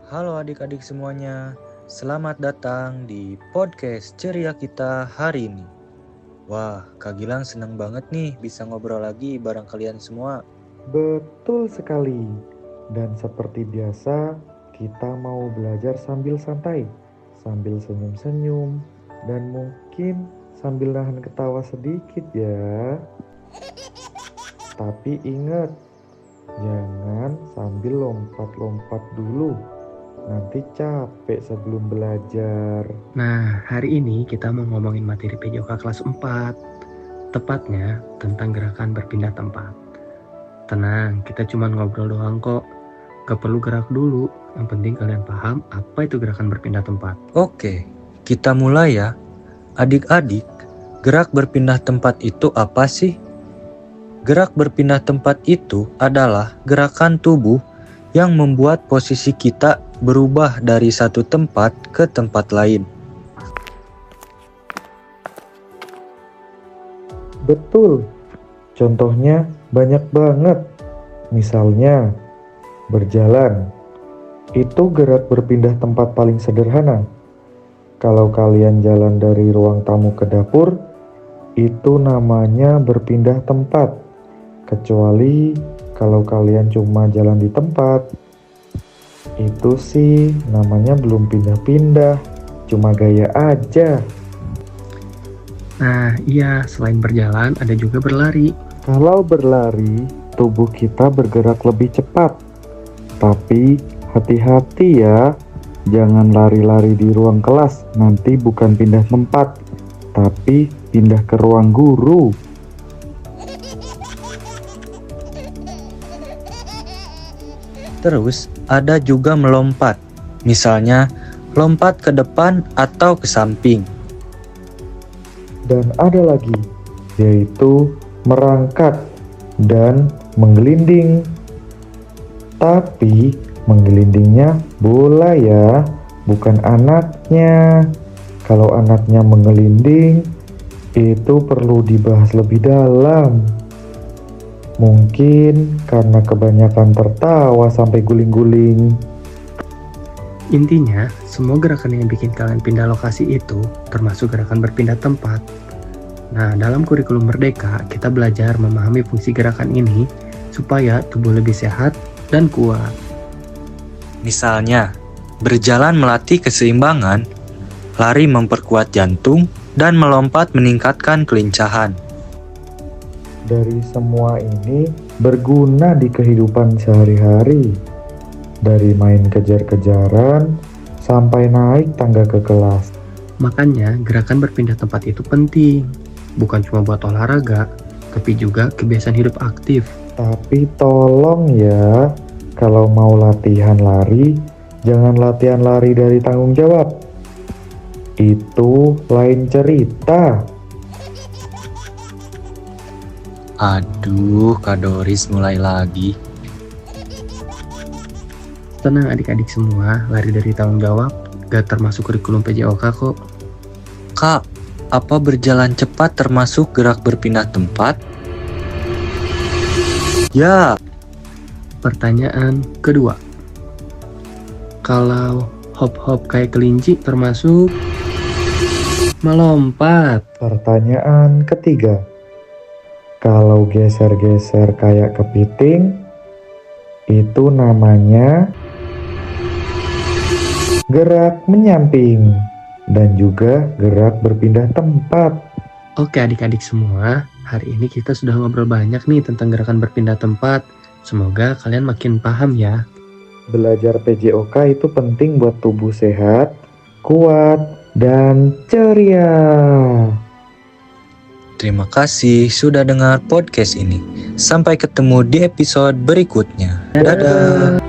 Halo adik-adik semuanya, selamat datang di podcast ceria kita hari ini. Wah, Kak Gilang seneng banget nih bisa ngobrol lagi bareng kalian semua. Betul sekali. Dan seperti biasa, kita mau belajar sambil santai, sambil senyum-senyum, dan mungkin sambil nahan ketawa sedikit ya. Tapi ingat, jangan sambil lompat-lompat dulu. Nanti capek sebelum belajar. Nah, hari ini kita mau ngomongin materi PJOK kelas 4. Tepatnya tentang gerakan berpindah tempat. Tenang, kita cuma ngobrol doang kok. Gak perlu gerak dulu. Yang penting kalian paham apa itu gerakan berpindah tempat. Oke, kita mulai ya. Adik-adik, gerak berpindah tempat itu apa sih? Gerak berpindah tempat itu adalah gerakan tubuh yang membuat posisi kita berubah dari satu tempat ke tempat lain. Betul, contohnya banyak banget. Misalnya, berjalan. Itu gerak berpindah tempat paling sederhana. Kalau kalian jalan dari ruang tamu ke dapur, itu namanya berpindah tempat. Kecuali kalau kalian cuma jalan di tempat. Itu sih namanya belum pindah-pindah, cuma gaya aja. Nah, iya, selain berjalan ada juga berlari. Kalau berlari, tubuh kita bergerak lebih cepat. Tapi hati-hati ya, jangan lari-lari di ruang kelas, nanti bukan pindah tempat, tapi pindah ke ruang guru. Terus ada juga melompat, misalnya lompat ke depan atau ke samping. Dan ada lagi, yaitu merangkak dan menggelinding. Tapi menggelindingnya bola ya, bukan anaknya. Kalau anaknya menggelinding, itu perlu dibahas lebih dalam. Mungkin karena kebanyakan tertawa sampai guling-guling. Intinya, semua gerakan yang bikin kalian pindah lokasi itu termasuk gerakan berpindah tempat. Nah, dalam kurikulum Merdeka, kita belajar memahami fungsi gerakan ini supaya tubuh lebih sehat dan kuat. Misalnya, berjalan melatih keseimbangan, lari memperkuat jantung, dan melompat meningkatkan kelincahan. Dari semua ini berguna di kehidupan sehari-hari. Dari main kejar-kejaran sampai naik tangga ke kelas. Makanya, gerakan berpindah tempat itu penting. Bukan cuma buat olahraga, tapi juga kebiasaan hidup aktif. Tapi tolong ya, kalau mau latihan lari, jangan latihan lari dari tanggung jawab. Itu lain cerita. Aduh, Kak Doris mulai lagi. Tenang adik-adik semua, lari dari tanggung jawab gak termasuk kurikulum PJOK kok. Kak, apa berjalan cepat termasuk gerak berpindah tempat? Ya, Pertanyaan kedua. Kalau hop-hop kayak kelinci termasuk melompat. Pertanyaan ketiga. Kalau geser-geser kayak kepiting, itu namanya gerak menyamping dan juga gerak berpindah tempat. Oke adik-adik semua, hari ini kita sudah ngobrol banyak nih tentang gerakan berpindah tempat. Semoga kalian makin paham ya. Belajar PJOK itu penting buat tubuh sehat, kuat, dan ceria. terima kasih sudah dengar podcast ini. Sampai ketemu di episode berikutnya. Dadah.